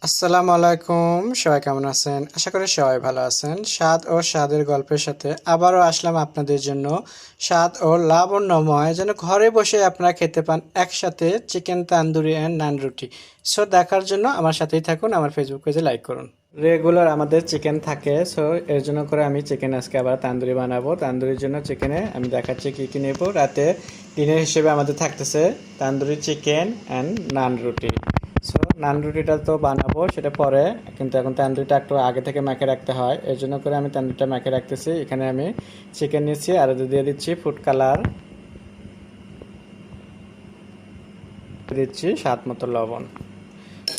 আসসালামু আলাইকুম। সবাই কেমন আছেন? আশা করি সবাই ভালো আছেন। স্বাদ ও স্বাদের গল্পের সাথে আবারও আসলাম আপনাদের জন্য। স্বাদ ও লাবণ্যময় যেন ঘরে বসে আপনারা খেতে পান একসাথে চিকেন তান্দুরি অ্যান্ড নান রুটি। সো দেখার জন্য আমার সাথেই থাকুন, আমার ফেসবুক পেজে লাইক করুন। রেগুলার আমাদের চিকেন থাকে, সো এর জন্য করে আমি চিকেন আজকে আবার তান্দুরি বানাবো। তান্দুরির জন্য চিকেনে আমি দেখাচ্ছি কী কী নেব। রাতে ডিনার হিসেবে আমাদের থাকতেছে তান্দুরি চিকেন অ্যান্ড নান রুটি। সো নান রুটিটা তো বানাবো সেটা পরে, কিন্তু এখন তান্দুরিটা একটু আগে থেকে মেখে রাখতে হয়, এর জন্য করে আমি তান্দুরিটা মেখে রাখতেছি। এখানে আমি চিকেন নিচ্ছি আর দিয়ে দিচ্ছি ফুড কালার, দিচ্ছি স্বাদ মতো লবণ।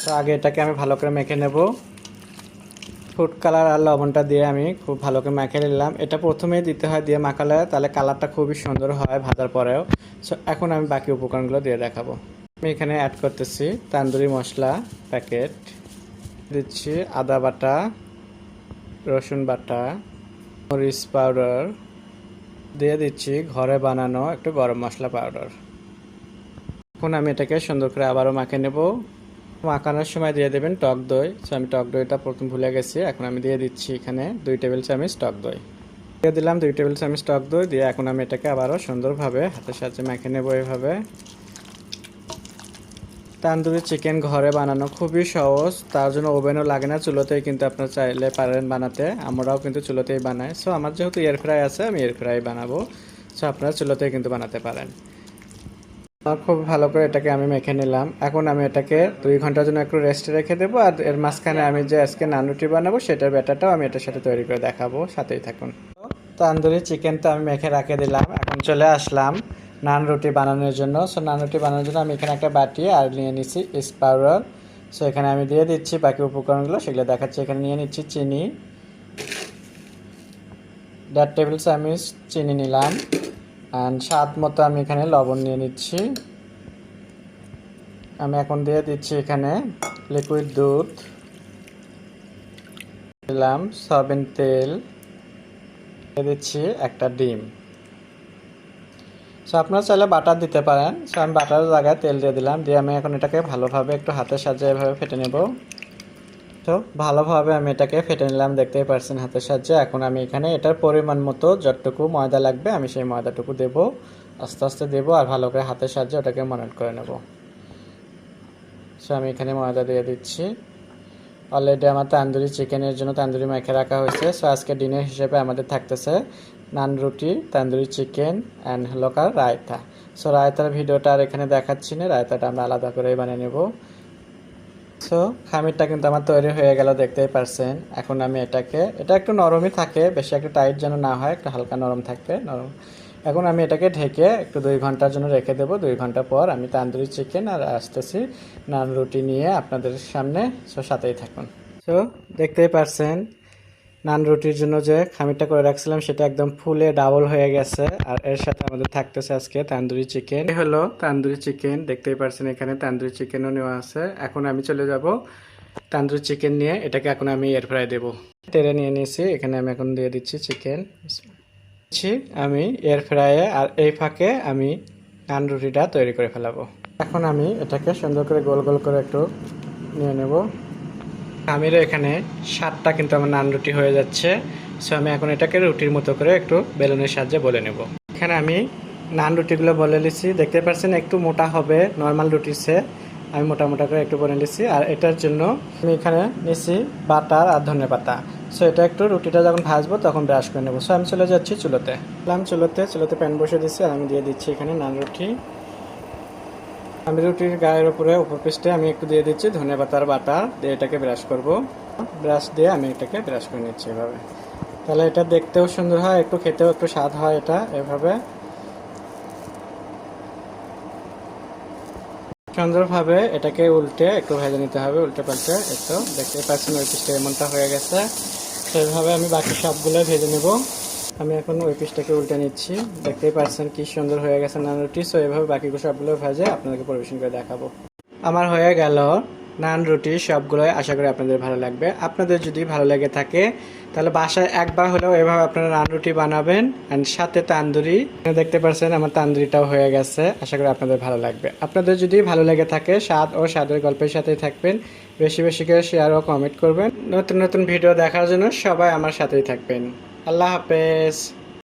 তো আগে এটাকে আমি ভালো করে মেখে নেব। ফুড কালার আর লবণটা দিয়ে আমি খুব ভালো করে মেখে নিলাম। এটা প্রথমেই দিতে হয়, দিয়ে মাখালে তাহলে কালারটা খুবই সুন্দর হয় ভাজার পরেও। সো এখন আমি বাকি উপকরণগুলো দিয়ে দেখাবো। আমি এখানে অ্যাড করতেছি তান্দুরি মশলা প্যাকেট, দিচ্ছি আদা বাটা, রসুন বাটা, মরিচ পাউডার, দিয়ে দিচ্ছি ঘরে বানানো একটু গরম মশলা পাউডার। এখন আমি এটাকে সুন্দর করে আবারও মাখিয়ে নেব। মাখানোর সময় দিয়ে দেবেন টক দই। সো আমি টক দইটা প্রথম ভুলে গেছি, এখন আমি দিয়ে দিচ্ছি এখানে 2 টেবিল চামচ টক দই। দিয়ে দিলাম 2 টেবিল চামচ টক দই দিয়ে এখন আমি এটাকে আবারও সুন্দরভাবে হাতের সাহায্যে মাখিয়ে নেব। এভাবে তান্দুরি চিকেন ঘরে বানানো খুবই সহজ, তার জন্য ওভেনও লাগে না, চুলোতেই কিন্তু আপনারা চাইলে পারেন বানাতে। আমরাও কিন্তু চুলোতেই বানাই। সো আমার যেহেতু এয়ার ফ্রাই আছে আমি এয়ার ফ্রাই বানাবো। সো আপনারা চুলোতেই কিন্তু বানাতে পারেন। খুব ভালো করে এটাকে আমি মেখে নিলাম। এখন আমি এটাকে 2 ঘন্টার জন্য একটু রেস্টে রেখে দেবো, আর এর মাঝখানে আমি যে আজকে নান রুটি বানাবো সেটার ব্যাটারটাও আমি এটার সাথে তৈরি করে দেখাবো, সাথেই থাকুন। তান্দুরি চিকেন তো আমি মেখে রেখে দিলাম, এখন চলে আসলাম নান রুটি বানানোর জন্য। সো নান রুটি বানানোর জন্য আমি এখানে একটা বাটি আর নিয়ে নিচ্ছি ইস্ট পাউডার। সো এখানে আমি দিয়ে দিচ্ছি বাকি উপকরণগুলো, সেগুলো দেখাচ্ছি। এখানে নিয়ে নিচ্ছি চিনি, 1.5 টেবিল চামচ চিনি নিলাম, অ্যান্ড স্বাদ মতো আমি এখানে লবণ নিয়ে নিচ্ছি। আমি এখন দিয়ে দিচ্ছি এখানে লিকুইড দুধ, দিলাম সয়াবিন তেল, দিয়ে দিচ্ছি একটা ডিম। সো আপনারা চাইলে বাটার দিতে পারেন। সো আমি বাটারের জায়গায় তেল দিয়ে দিলাম, দিয়ে আমি এখন এটাকে ভালোভাবে একটু হাতের সাহায্যে এভাবে ফেটে নেব। তো ভালোভাবে আমি এটাকে ফেটে নিলাম, দেখতেই পারছেন হাতের সাহায্যে। এখন আমি এখানে এটার পরিমাণ মতো যতটুকু ময়দা লাগবে আমি সেই ময়দাটুকু দেব, আস্তে আস্তে দেবো আর ভালো করে হাতের সাহায্যে ওটাকে ময়ান করে নেব। সো আমি এখানে ময়দা দিয়ে দিচ্ছি। অলরেডি আমার তান্দুরি চিকেনের জন্য তান্দুরি মেখে রাখা হয়েছে। সো আজকে ডিনার হিসেবে আমাদের থাকতেছে নান রুটি, তান্দুরি চিকেন অ্যান্ড হলোকার রায়তা। সো রায়তার ভিডিওটা আর এখানে দেখাচ্ছি না, রায়তাটা আমরা আলাদা করেই বানিয়ে নেব। সো খামিরটা কিন্তু আমার তৈরি হয়ে গেল, দেখতেই পারছেন। এখন আমি এটা একটু নরমই থাকে, বেশি একটু টাইট যেন না হয়, একটু হালকা নরম থাকবে নরম। এখন আমি এটাকে ঢেকে একটু 2 ঘন্টার জন্য রেখে দেবো। 2 ঘন্টা পর আমি তান্দুরি চিকেন আর আসতেছি নান রুটি নিয়ে আপনাদের সামনে। সো সাথেই থাকুন। সো দেখতেই পারছেন নান রুটির জন্য যে খামিরটা করে রাখছিলাম সেটা একদম ফুলে ডাবল হয়ে গেছে, আর এর সাথে আমাদের থাকতেছে আজকে তান্দুরি চিকেন। এই হলো তান্দুরি চিকেন, দেখতেই পারছেন এখানে তান্দুরি চিকেনও নেওয়া আছে। এখন আমি চলে যাব তান্দুরি চিকেন নিয়ে, এটাকে এখন আমি এয়ার ফ্রাই দেবো। তেলে নিয়ে নিয়েছি, এখানে আমি এখন দিয়ে দিচ্ছি চিকেন আমি এয়ার ফ্রাইয়ে, আর এই ফাঁকে আমি নান রুটিটা তৈরি করে ফেলাবো। এখন আমি এটাকে সুন্দর করে গোল গোল করে একটু নিয়ে নেব। আমিরও এখানে 7টা কিন্তু আমার নান রুটি হয়ে যাচ্ছে। সো আমি এখন এটাকে রুটির মতো করে একটু বেলুনের সাহায্যে বলে নেব। এখানে আমি নান রুটিগুলো বলে নিচ্ছি, দেখতে পাচ্ছেন একটু মোটা হবে নর্মাল রুটির চেয়ে, আমি মোটা মোটা করে একটু বলে নিচ্ছি। আর এটার জন্য আমি এখানে নিচ্ছি বাটার আর ধনেপাতা। সো এটা একটু রুটিটা যখন ভাজবো তখন ব্রাশ করে নেবো। সো আমি চলে যাচ্ছি চুলোতে, চুলোতে প্যান বসে দিচ্ছি, আর আমি দিয়ে দিচ্ছি এখানে নান রুটি। আমি রুটির গায়ের উপরে উপর পৃষ্ঠে আমি একটু দিয়ে দিচ্ছি ধনেপাতার বাটা, দিয়ে এটাকে ব্রাশ করব। ব্রাশ দিয়ে আমি এটাকে ব্রাশ করে নিচ্ছি এভাবে, তাহলে এটা দেখতেও সুন্দর হয়, একটু খেতেও একটু স্বাদ হয়। এটা এভাবে সুন্দরভাবে এটাকে উল্টে একটু ভেজে নিতে হবে, উল্টে পাল্টে। একটু দেখতে পাচ্ছেন ওই পিসটা এমনটা হয়ে গেছে। সেইভাবে আমি বাকি সবগুলো ভেজে নেব। আমি এখন ওই পিসটাকে উল্টে নিচ্ছি, দেখতেই পাচ্ছেন কি সুন্দর হয়ে গেছে নান রুটি। সো এভাবে বাকি সবগুলো ভেজে আপনাদেরকে পরিবেশন করে দেখাবো। আমার হয়ে গেল নান রুটি সবগুলোই আশা করি আপনাদের ভালো লাগবে। আপনাদের যদি ভালো লেগে থাকে তাহলে বাসায় একবার হলেও এভাবে আপনারা নান রুটি বানাবেন, অ্যান্ড সাথে তান্দুরি। দেখতে পাচ্ছেন আমার তান্দুরিটাও হয়ে গেছে। আশা করি আপনাদের ভালো লাগবে। আপনাদের যদি ভালো লেগে থাকে স্বাদ ও স্বাদের গল্পের সাথেই থাকবেন, বেশি বেশি করে শেয়ার ও কমেন্ট করবেন। নতুন নতুন ভিডিও দেখার জন্য সবাই আমার সাথেই থাকবেন। আল্লাহ হাফেজ।